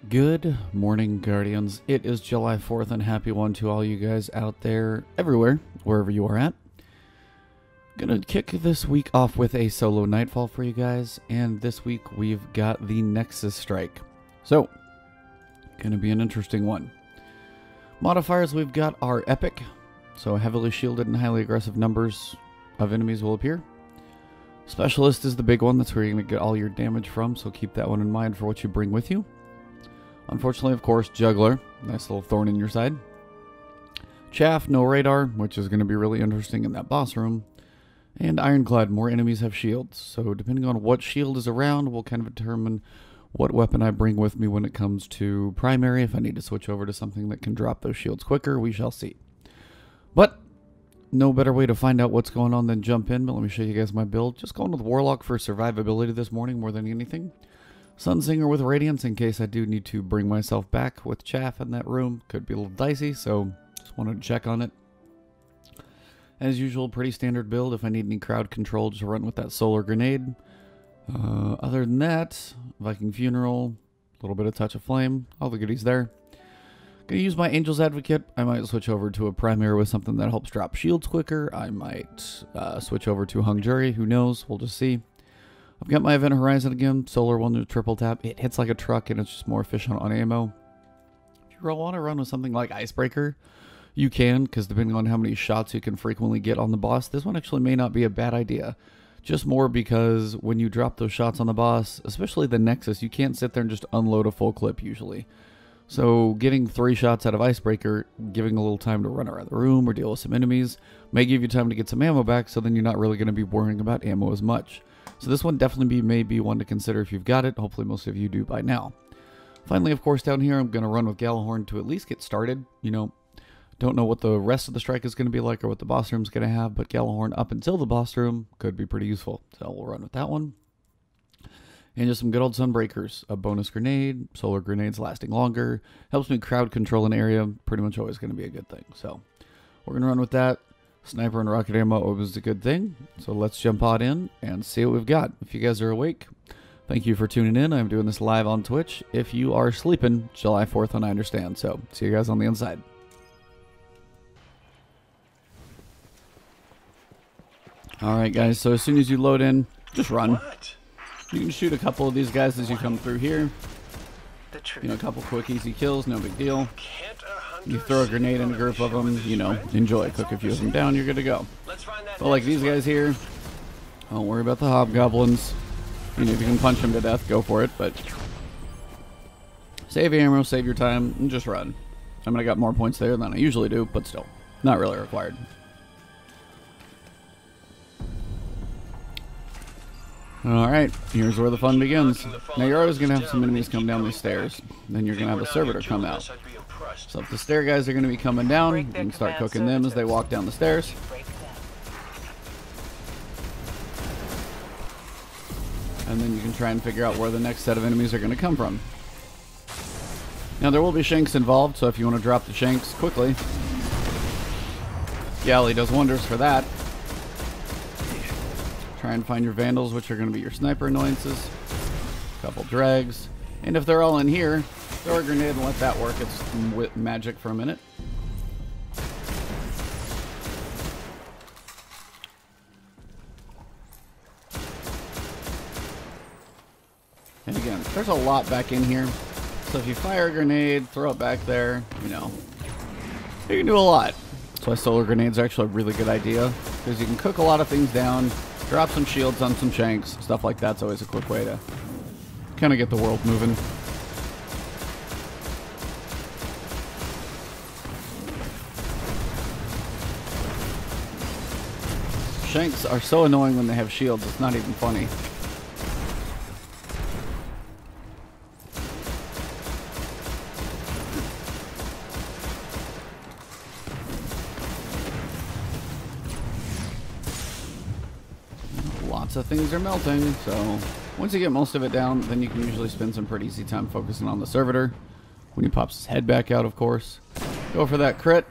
Good morning, Guardians. It is July 4th, and happy one to all you guys out there, everywhere, wherever you are at. Gonna kick this week off with a solo Nightfall for you guys, and this week we've got the Nexus strike. So, gonna be an interesting one. Modifiers, we've got our Epic, so heavily shielded and highly aggressive numbers of enemies will appear. Specialist is the big one, that's where you're gonna get all your damage from, so keep that one in mind for what you bring with you. Unfortunately, of course, Juggler, nice little thorn in your side. Chaff, no radar, which is going to be really interesting in that boss room. And Ironclad, more enemies have shields. So depending on what shield is around, will kind of determine what weapon I bring with me when it comes to primary. If I need to switch over to something that can drop those shields quicker, we shall see. But no better way to find out what's going on than jump in. But let me show you guys my build. Just going with Warlock for survivability this morning more than anything. Sunsinger with Radiance in case I do need to bring myself back with Chaff in that room. Could be a little dicey, so just wanted to check on it. As usual, pretty standard build. If I need any crowd control, just run with that solar grenade. Other than that, Viking Funeral, a little bit of Touch of Flame, all the goodies there. Gonna use my Angel's Advocate. I might switch over to a primary with something that helps drop shields quicker. I might switch over to Hung Jury, who knows, we'll just see. I've got my Event Horizon again, solar one to triple tap. It hits like a truck and it's just more efficient on ammo. If you want to run with something like Icebreaker, you can, because depending on how many shots you can frequently get on the boss, this one actually may not be a bad idea. Just more because when you drop those shots on the boss, especially the Nexus, you can't sit there and just unload a full clip usually. So getting 3 shots out of Icebreaker, giving a little time to run around the room or deal with some enemies, may give you time to get some ammo back, so then you're not really going to be worrying about ammo as much. So this one definitely may be one to consider if you've got it. Hopefully most of you do by now. Finally, of course, down here, I'm going to run with Gjallarhorn to at least get started. You know, don't know what the rest of the strike is going to be like or what the boss room is going to have, but Gjallarhorn up until the boss room could be pretty useful. So we'll run with that one. And just some good old Sunbreakers. A bonus grenade, solar grenades lasting longer. Helps me crowd control an area. Pretty much always going to be a good thing. So we're going to run with that. Sniper and rocket ammo always a good thing. So let's jump on in and see what we've got. If you guys are awake, thank you for tuning in. I'm doing this live on Twitch. If you are sleeping, July 4th, and I understand. So see you guys on the inside. Alright guys, so as soon as you load in, just run. You can shoot a couple of these guys as you come through here. You know, a couple quick easy kills, no big deal. You throw a grenade in a group of them, you know, enjoy. Cook a few of them down, you're good to go. But like these guys here, don't worry about the hobgoblins. You know, if you can punch them to death, go for it, but save your ammo, save your time, and just run. I mean, I got more points there than I usually do, but still, not really required. Alright, here's where the fun begins. Now you're always going to have some enemies come down these stairs. Then you're going to have a Servitor come out. So if the stair guys are going to be coming down, you can start cooking them as they walk down the stairs. And then you can try and figure out where the next set of enemies are going to come from. Now there will be Shanks involved, so if you want to drop the Shanks quickly, Galley does wonders for that. Try and find your Vandals, which are going to be your sniper annoyances. A couple drags. And if they're all in here, throw a grenade and let that work. It's magic for a minute. And again, there's a lot back in here. So if you fire a grenade, throw it back there, you know, you can do a lot. That's why solar grenades are actually a really good idea, because you can cook a lot of things down, drop some shields on some Shanks, stuff like that's always a quick way to kind of get the world moving. Shanks are so annoying when they have shields, it's not even funny. Lots of things are melting, so once you get most of it down, then you can usually spend some pretty easy time focusing on the Servitor. When he pops his head back out, of course. Go for that crit.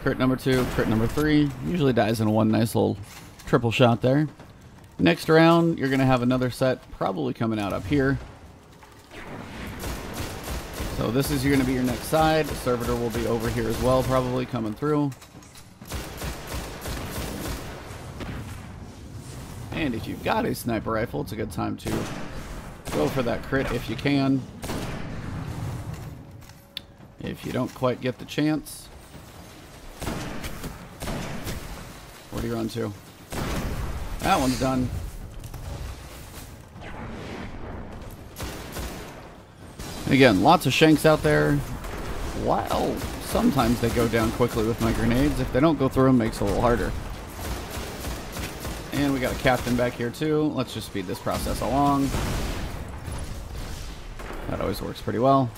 Crit number 2, crit number 3. Usually dies in one nice little triple shot there. Next round, you're going to have another set probably coming out up here. So this is going to be your next side. Servitor will be over here as well, probably coming through. And if you've got a sniper rifle, it's a good time to go for that crit if you can. If you don't quite get the chance. Where do you run to? That one's done. And again, lots of shanks out there. While sometimes they go down quickly with my grenades, if they don't go through them, it makes it a little harder. And we got a captain back here too. Let's just speed this process along. That always works pretty well.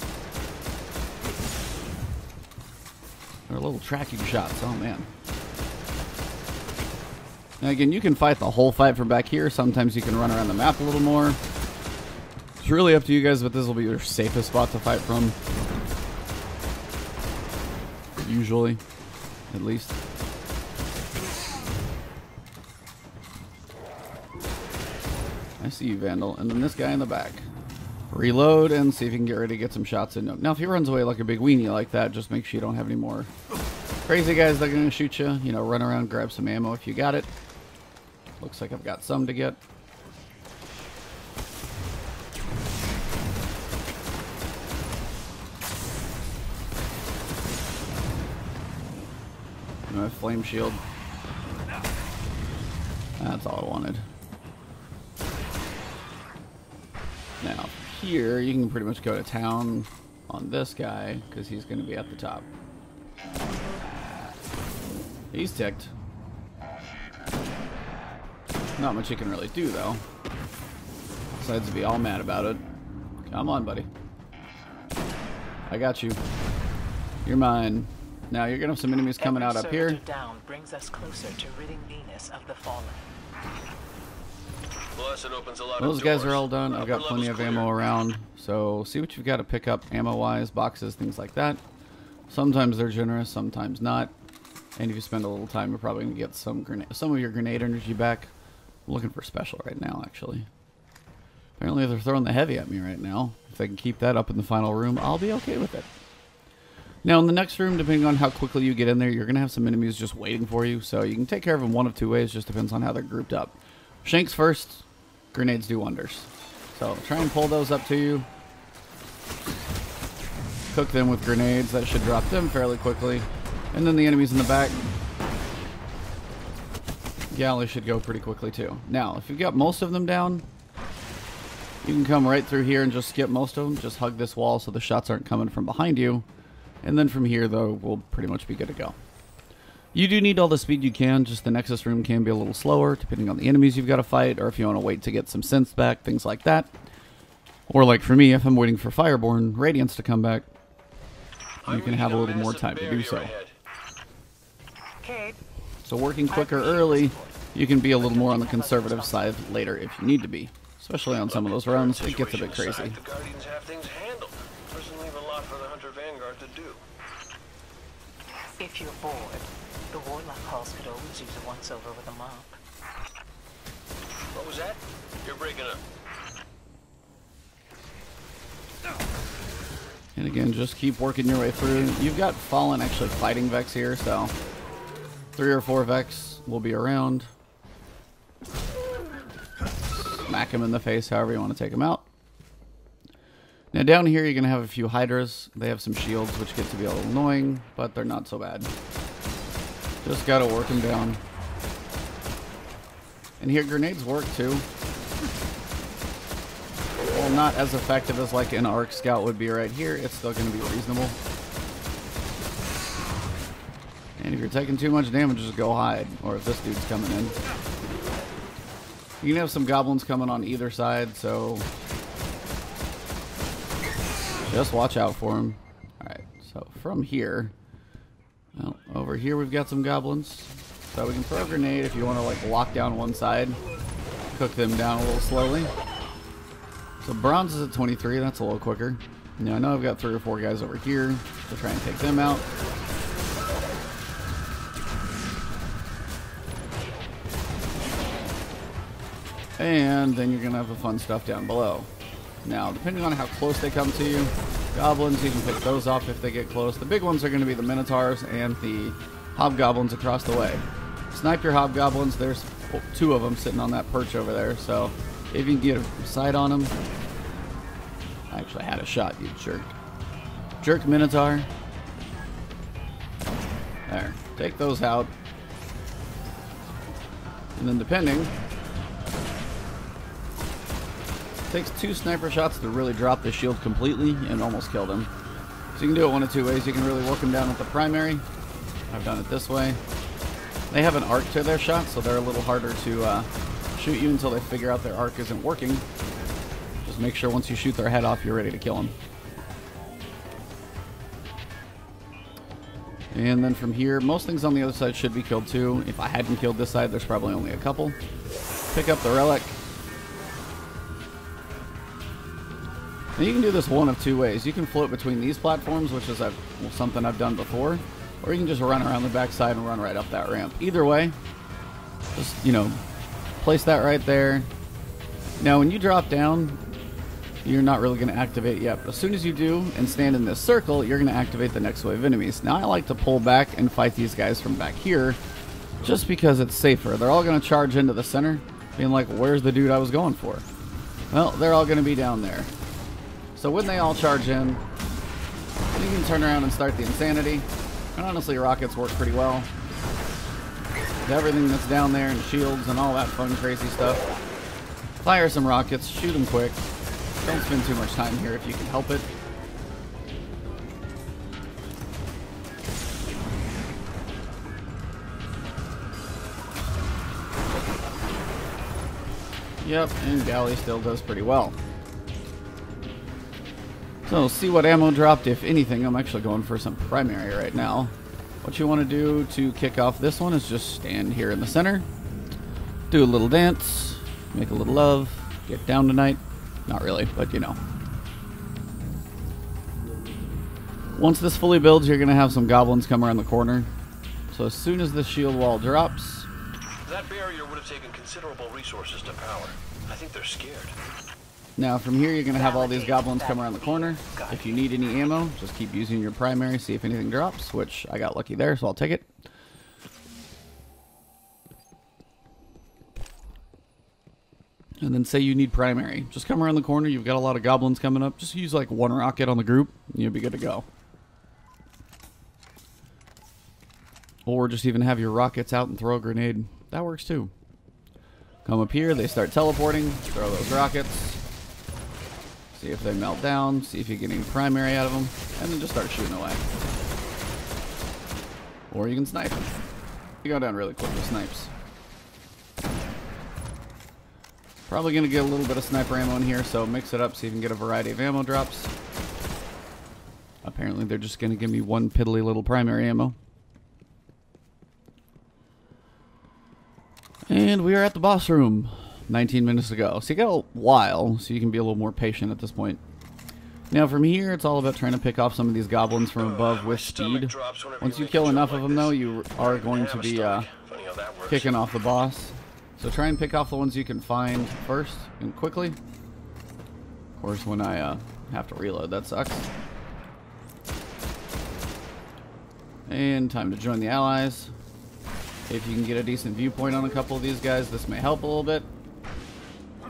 They're little tracking shots. Oh man. Now again, you can fight the whole fight from back here. Sometimes you can run around the map a little more. It's really up to you guys, but this will be your safest spot to fight from. Usually, at least. I see you, Vandal. And then this guy in the back. Reload and see if you can get ready to get some shots in. Now, if he runs away like a big weenie like that, just make sure you don't have any more crazy guys that are going to shoot you. You know, run around, grab some ammo if you got it. Looks like I've got some to get. My flame shield. That's all I wanted. Now, here, you can pretty much go to town on this guy, because he's going to be at the top. He's ticked. Not much he can really do, though. Besides to be all mad about it. Come on, buddy. I got you. You're mine. Now, you're going to have some enemies coming out up here. Down brings us closer to ridding Venus of the fallen. Those guys are all done. I've got plenty of ammo around, so see what you've got to pick up ammo-wise, boxes, things like that. Sometimes they're generous, sometimes not. And if you spend a little time, you're probably going to get some of your grenade energy back. I'm looking for special right now, actually. Apparently they're throwing the heavy at me right now. If they can keep that up in the final room, I'll be okay with it. Now, in the next room, depending on how quickly you get in there, you're going to have some enemies just waiting for you. So you can take care of them one of two ways, just depends on how they're grouped up. Shanks first. Grenades do wonders. So try and pull those up to you. Cook them with grenades. That should drop them fairly quickly. And then the enemies in the back. Galley should go pretty quickly too. Now, if you've got most of them down, you can come right through here and just skip most of them. Just hug this wall so the shots aren't coming from behind you. And then from here, though, we'll pretty much be good to go. You do need all the speed you can, just the Nexus room can be a little slower, depending on the enemies you've got to fight, or if you want to wait to get some synths back, things like that. Or like for me, if I'm waiting for Fireborn Radiance to come back, you can have a little more time to do so. So working quicker early, you can be a little more on the conservative side later if you need to be. Especially on some of those runs, it gets a bit crazy. If you're bored, the Warlock halls could always use a once-over with a mop. What was that? You're breaking up. And again, just keep working your way through. You've got Fallen actually fighting Vex here, so 3 or 4 Vex will be around. Smack him in the face, however you want to take him out. Now down here you're going to have a few Hydras. They have some shields which get to be a little annoying, but they're not so bad. Just got to work them down. And here grenades work too. Well, not as effective as like an Arc Scout would be right here. It's still going to be reasonable. And if you're taking too much damage, just go hide. Or if this dude's coming in. You can have some goblins coming on either side, so just watch out for them. Alright, so from here, well, over here we've got some goblins. So we can throw a grenade if you want to like lock down one side. Cook them down a little slowly. So bronze is at 23, that's a little quicker. Now I know I've got 3 or 4 guys over here to try and take them out. And then you're going to have the fun stuff down below. Now, depending on how close they come to you, Goblins, you can pick those off if they get close. The big ones are going to be the Minotaurs and the Hobgoblins across the way. Snipe your Hobgoblins. There's 2 of them sitting on that perch over there, so if you can get a sight on them. I actually had a shot, you jerk. Jerk Minotaur. There. Take those out. And then depending, it takes 2 sniper shots to really drop the shield completely and almost kill them. So you can do it one of 2 ways. You can really work them down with the primary. I've done it this way. They have an arc to their shot, so they're a little harder to shoot you until they figure out their arc isn't working. Just make sure once you shoot their head off, you're ready to kill them. And then from here, most things on the other side should be killed too. If I hadn't killed this side, there's probably only a couple. Pick up the relic. And you can do this one of 2 ways. You can float between these platforms, which is something I've done before, or you can just run around the backside and run right up that ramp. Either way, just, you know, place that right there. Now, when you drop down, you're not really going to activate yet. But as soon as you do and stand in this circle, you're going to activate the next wave of enemies. Now, I like to pull back and fight these guys from back here, just because it's safer. They're all going to charge into the center, being like, where's the dude I was going for? Well, they're all going to be down there. So when they all charge in, you can turn around and start the insanity. And honestly, rockets work pretty well. Everything that's down there and shields and all that fun, crazy stuff. Fire some rockets, shoot them quick. Don't spend too much time here if you can help it. Yep, and Galley still does pretty well. So, see what ammo dropped, if anything. I'm actually going for some primary right now. What you want to do to kick off this one is just stand here in the center, do a little dance, make a little love, get down tonight. Not really, but you know. Once this fully builds, you're going to have some goblins come around the corner. So as soon as the shield wall drops... That barrier would have taken considerable resources to power. I think they're scared. Now from here you're going to have all these goblins come around the corner. If you need any ammo, just keep using your primary, see if anything drops, which I got lucky there, so I'll take it. And then say you need primary. Just come around the corner, you've got a lot of goblins coming up, just use like 1 rocket on the group, and you'll be good to go. Or just even have your rockets out and throw a grenade. That works too. Come up here, they start teleporting, throw those rockets. See if they melt down, see if you get any primary out of them, and then just start shooting away. Or you can snipe them. You go down really quick with snipes. Probably going to get a little bit of sniper ammo in here, so mix it up so you can get a variety of ammo drops. Apparently they're just going to give me 1 piddly little primary ammo. And we are at the boss room. 19 minutes ago. So you got a while, so you can be a little more patient at this point. Now from here, it's all about trying to pick off some of these goblins from above with speed. Once you kill enough of them, though, you are going to be kicking off the boss. So try and pick off the ones you can find first and quickly. Of course, when I have to reload, that sucks. And time to join the allies. If you can get a decent viewpoint on a couple of these guys, this may help a little bit.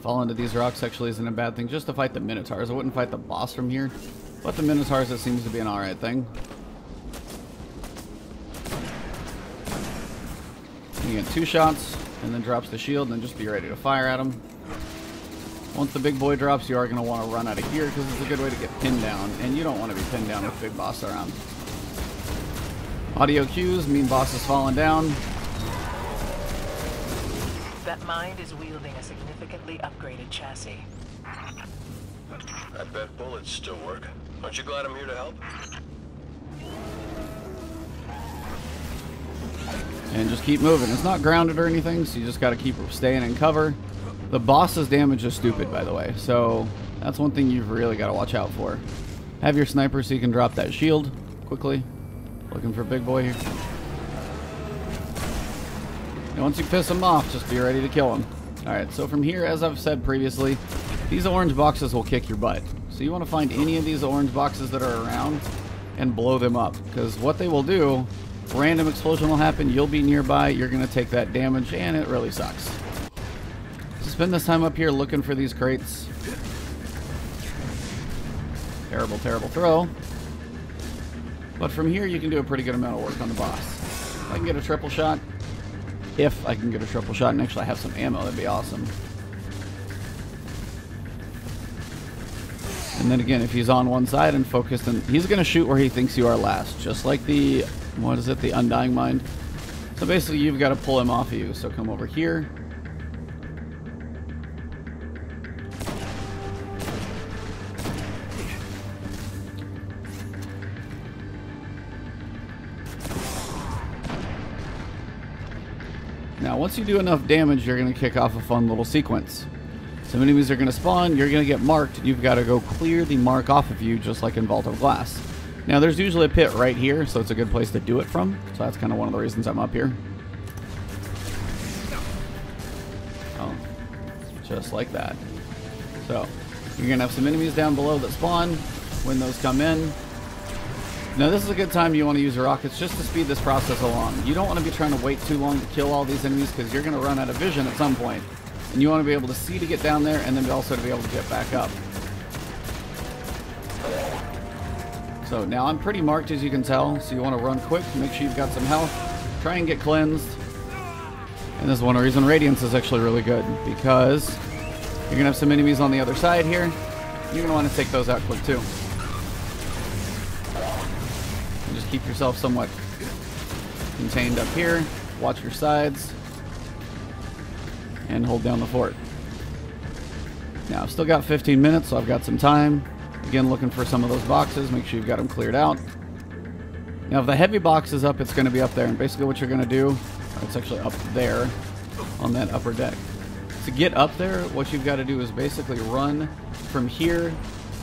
Fall into these rocks actually isn't a bad thing, just to fight the Minotaurs. I wouldn't fight the boss from here, but the Minotaurs, it seems to be an alright thing. You get 2 shots, and then drops the shield, and then just be ready to fire at them. Once the big boy drops, you are going to want to run out of here, because it's a good way to get pinned down, and you don't want to be pinned down with big boss around. Audio cues mean boss is falling down. That mind is wielding a significantly upgraded chassis. I bet bullets still work. Aren't you glad I'm here to help? And just keep moving. It's not grounded or anything, so you just got to keep staying in cover. The boss's damage is stupid, by the way, so that's one thing you've really got to watch out for. Have your sniper so you can drop that shield quickly. Looking for big boy here. And once you piss him off, just be ready to kill him. Alright, so from here, as I've said previously, these orange boxes will kick your butt. So you want to find any of these orange boxes that are around and blow them up. Because what they will do, random explosion will happen, you'll be nearby, you're going to take that damage, and it really sucks. So spend this time up here looking for these crates. Terrible, terrible throw. But from here, you can do a pretty good amount of work on the boss. If I can get a triple shot, if I can get a triple shot and actually have some ammo, that'd be awesome. And then again, if he's on one side and focused, and he's going to shoot where he thinks you are last, just like the, what is it, the Undying Mind. So basically, you've got to pull him off of you. So come over here. Now, once you do enough damage, you're going to kick off a fun little sequence. Some enemies are going to spawn, you're going to get marked, and you've got to go clear the mark off of you, just like in Vault of Glass. Now, there's usually a pit right here, so it's a good place to do it from. So that's kind of one of the reasons I'm up here. Oh, just like that. So, you're going to have some enemies down below that spawn when those come in. Now, this is a good time you want to use your rockets just to speed this process along. You don't want to be trying to wait too long to kill all these enemies because you're going to run out of vision at some point. And you want to be able to see to get down there and then also to be able to get back up. So now I'm pretty marked, as you can tell. So you want to run quick, make sure you've got some health, try and get cleansed. And this is one reason Radiance is actually really good, because you're going to have some enemies on the other side here. You're going to want to take those out quick too. And just keep yourself somewhat contained up here. Watch your sides. And hold down the fort. Now, I've still got 15 minutes, so I've got some time. Again, looking for some of those boxes. Make sure you've got them cleared out. Now, if the heavy box is up, it's going to be up there. And basically what you're going to do, it's actually up there on that upper deck. To get up there, what you've got to do is basically run from here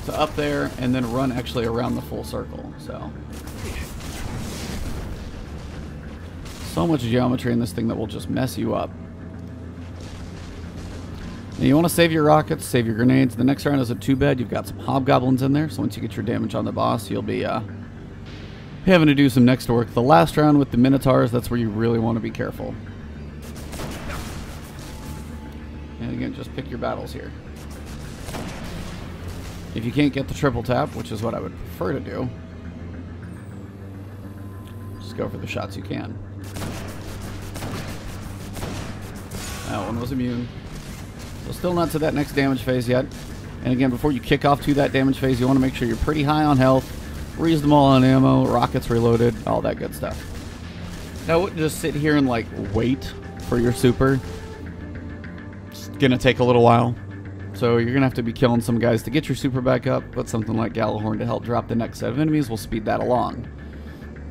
to up there and then run actually around the full circle. So much geometry in this thing that will just mess you up. Now you want to save your rockets, save your grenades. The next round isn't too bad. You've got some hobgoblins in there, so once you get your damage on the boss, you'll be having to do some next work. The last round with the minotaurs, that's where you really want to be careful. And again, just pick your battles here. If you can't get the triple tap, which is what I would prefer to do, just go for the shots you can. That one was immune. So still not to that next damage phase yet. And again, before you kick off to that damage phase, you want to make sure you're pretty high on health, reasonable on ammo, rockets reloaded, all that good stuff. Now, I wouldn't just sit here and like wait for your super. It's gonna take a little while. So you're gonna have to be killing some guys to get your super back up, but something like Gallahorn to help drop the next set of enemies will speed that along.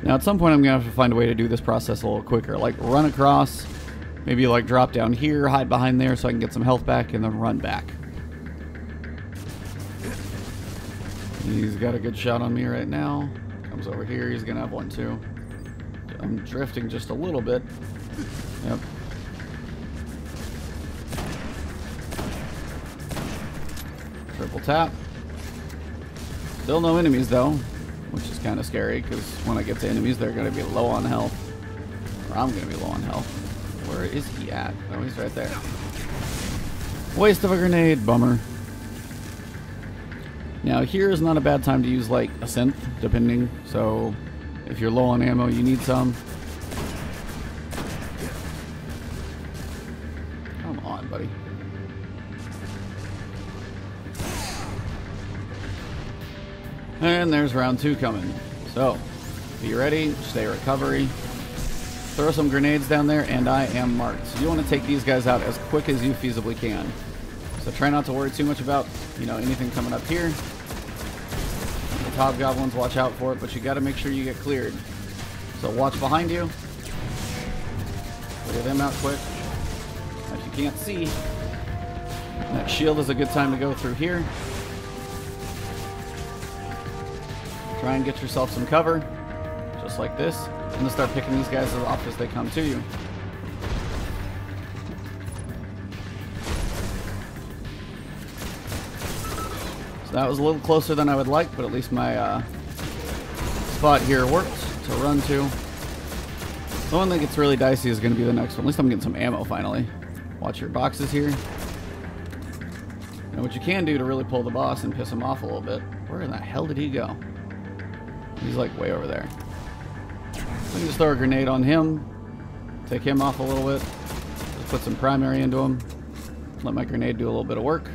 Now at some point I'm gonna have to find a way to do this process a little quicker, like run across, maybe like drop down here, hide behind there so I can get some health back, and then run back. He's got a good shot on me right now. Comes over here, he's gonna have one too. I'm drifting just a little bit. Yep. Triple tap. Still no enemies though, which is kind of scary because when I get to enemies, they're gonna be low on health. Or I'm gonna be low on health. Where is he at? Oh, he's right there. Waste of a grenade. Bummer. Now, here is not a bad time to use, like, a synth, depending. So, if you're low on ammo, you need some. Come on, buddy. And there's round 2 coming. So, be ready. Stay recovery. Throw some grenades down there, and I am marked. So you want to take these guys out as quick as you feasibly can. So try not to worry too much about, anything coming up here. The hobgoblins, watch out for it, but you got to make sure you get cleared. So watch behind you. Clear them out quick. If you can't see, that shield is a good time to go through here. Try and get yourself some cover, just like this. And then start picking these guys off as they come to you. So that was a little closer than I would like, but at least my spot here worked to run to. The one that gets really dicey is going to be the next one. At least I'm getting some ammo finally. Watch your boxes here. Now what you can do to really pull the boss and piss him off a little bit. Where in the hell did he go? He's like way over there. So I can just throw a grenade on him. Take him off a little bit. Just put some primary into him. Let my grenade do a little bit of work.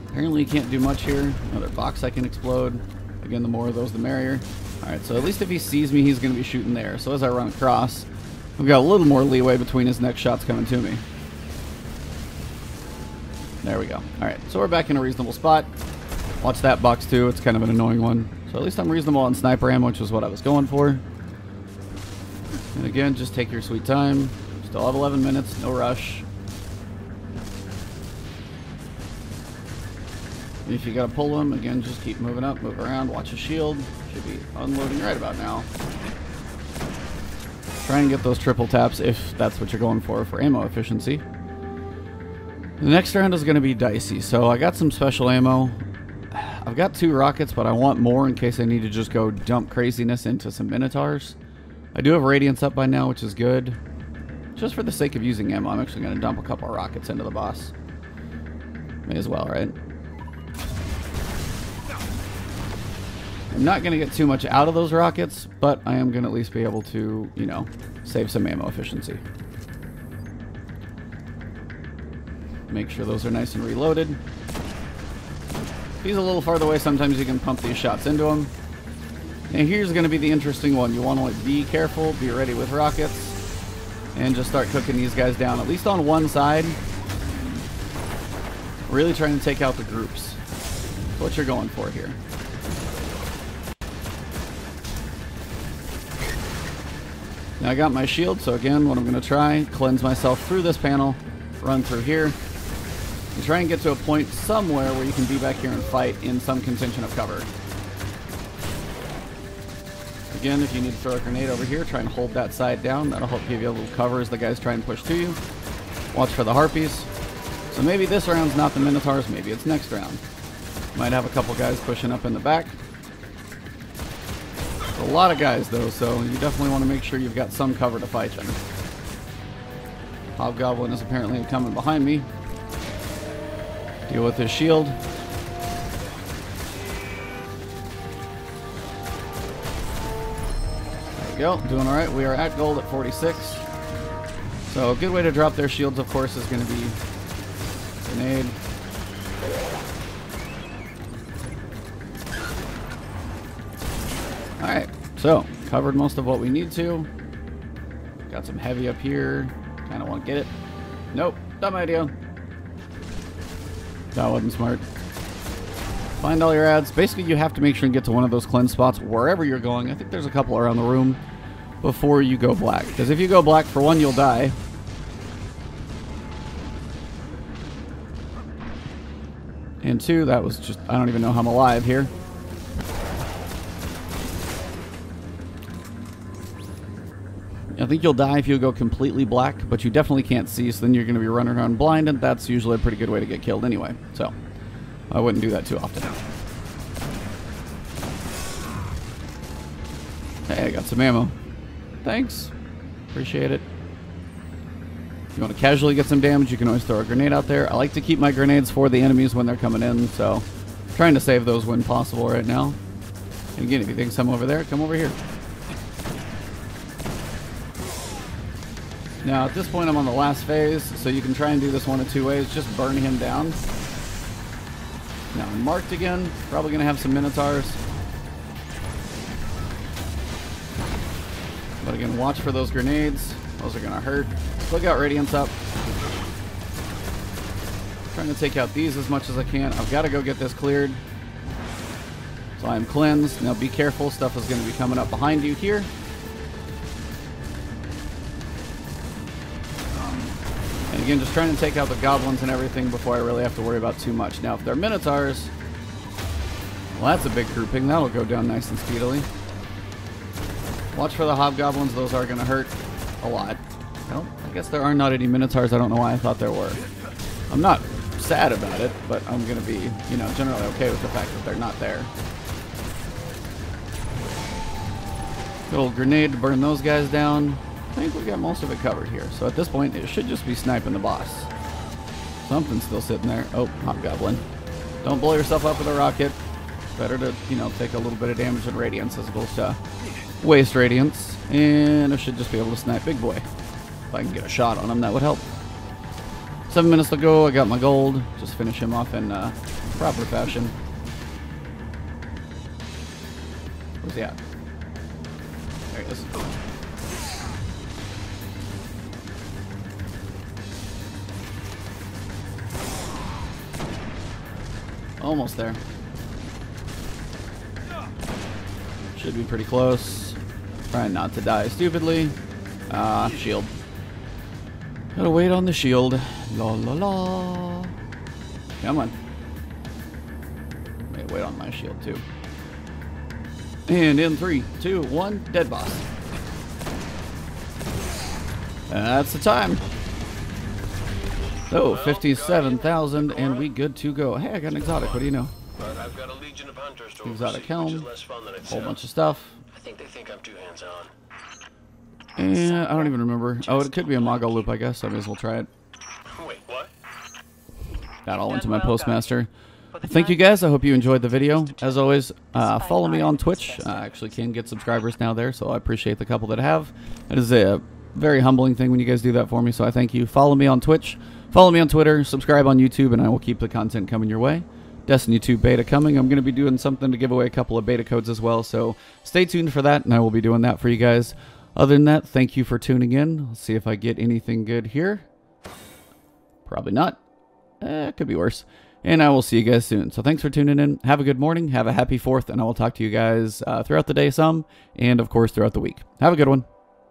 Apparently you can't do much here. Another box I can explode. Again, the more of those the merrier. Alright, so at least if he sees me, he's going to be shooting there. So as I run across, I've got a little more leeway between his next shots coming to me. There we go. Alright, so we're back in a reasonable spot. Watch that box too. It's kind of an annoying one. So at least I'm reasonable on sniper ammo, which is what I was going for. And again, just take your sweet time. Still have 11 minutes, no rush. If you gotta pull him, again, just keep moving up, move around, watch his shield. Should be unloading right about now. Try and get those triple taps if that's what you're going for ammo efficiency. The next round is going to be dicey, so I got some special ammo. I've got 2 rockets, but I want more in case I need to just go dump craziness into some Minotaurs. I do have Radiance up by now, which is good. Just for the sake of using ammo, I'm actually going to dump a couple of rockets into the boss. May as well, right? I'm not going to get too much out of those rockets, but I am going to at least be able to, you know, save some ammo efficiency. Make sure those are nice and reloaded. If he's a little farther away, sometimes you can pump these shots into him. And here's going to be the interesting one. You want to be careful, be ready with rockets, and just start cooking these guys down, at least on one side. Really trying to take out the groups. That's what you're going for here. Now I got my shield, so again, what I'm going to try, cleanse myself through this panel, run through here, and try and get to a point somewhere where you can be back here and fight in some contention of cover. Again, if you need to throw a grenade over here, try and hold that side down. That'll help give you a little cover as the guys try and push to you. Watch for the harpies. So maybe this round's not the Minotaurs, maybe it's next round. Might have a couple guys pushing up in the back. A lot of guys though, so you definitely want to make sure you've got some cover to fight them. Hobgoblin is apparently coming behind me. Deal with his shield. There we go, doing alright. We are at gold at 46. So a good way to drop their shields, of course, is going to be grenade. Alright, so covered most of what we need to. Got some heavy up here. Kind of want to get it. Nope, dumb idea. That wasn't smart. Find all your ads. Basically, you have to make sure and get to one of those cleanse spots wherever you're going. I think there's a couple around the room before you go black. Because if you go black, for one, you'll die. And 2, that was just, I don't even know how I'm alive here. I think you'll die if you go completely black, but you definitely can't see, so then you're going to be running around blind, and that's usually a pretty good way to get killed anyway. So, I wouldn't do that too often. Hey, I got some ammo. Thanks. Appreciate it. If you want to casually get some damage, you can always throw a grenade out there. I like to keep my grenades for the enemies when they're coming in, so I'm trying to save those when possible right now. And again, if you think some over there, come over here. Now, at this point, I'm on the last phase, so you can try and do this one of 2 ways. Just burn him down. Now, I'm marked again. Probably going to have some Minotaurs. But again, watch for those grenades. Those are going to hurt. Still got Radiance up. Trying to take out these as much as I can. I've got to go get this cleared. So I'm cleansed. Now, be careful. Stuff is going to be coming up behind you here. And again, just trying to take out the goblins and everything before I really have to worry about too much. Now, if they're Minotaurs, well, that's a big grouping. That'll go down nice and speedily. Watch for the hobgoblins. Those are going to hurt a lot. Well, I guess there are not any Minotaurs. I don't know why I thought there were. I'm not sad about it, but I'm going to be, you know, generally okay with the fact that they're not there. Good old grenade to burn those guys down. I think we got most of it covered here. So at this point, it should just be sniping the boss. Something's still sitting there. Oh, Hobgoblin. Don't blow yourself up with a rocket. Better to, you know, take a little bit of damage in Radiance as opposed to waste Radiance. And I should just be able to snipe Big Boy. If I can get a shot on him, that would help. 7 minutes to go. I got my gold. Just finish him off in proper fashion. Where's he at? There he is. Almost there. Should be pretty close. Trying not to die stupidly. Shield. Gotta wait on the shield. La la la. Come on. Wait on my shield too. And in 3, 2, 1, dead boss. That's the time. Oh, 57,000, and we good to go. Hey, I got an exotic. What do you know? But I've got a legion of hunters to Exotic oversee, which helm. is less fun than it Whole sounds. bunch of stuff. I think I'm too hands-on. And I don't even remember. Oh, it could be a Mogul loop, I guess. I may as well try it. Wait, what? That all went to my postmaster. Thank you guys. I hope you enjoyed the video. As always, follow me on Twitch. I actually can get subscribers now there, so I appreciate the couple that have. It is a very humbling thing when you guys do that for me, so I thank you. Follow me on Twitch. Follow me on Twitter. Subscribe on YouTube, and I will keep the content coming your way. Destiny 2 beta coming. I'm going to be doing something to give away a couple of beta codes as well, so stay tuned for that, and I will be doing that for you guys. Other than that, thank you for tuning in. Let's see if I get anything good here. Probably not. It could be worse. And I will see you guys soon. So thanks for tuning in. Have a good morning. Have a happy 4th, and I will talk to you guys throughout the day some, and of course throughout the week. Have a good one.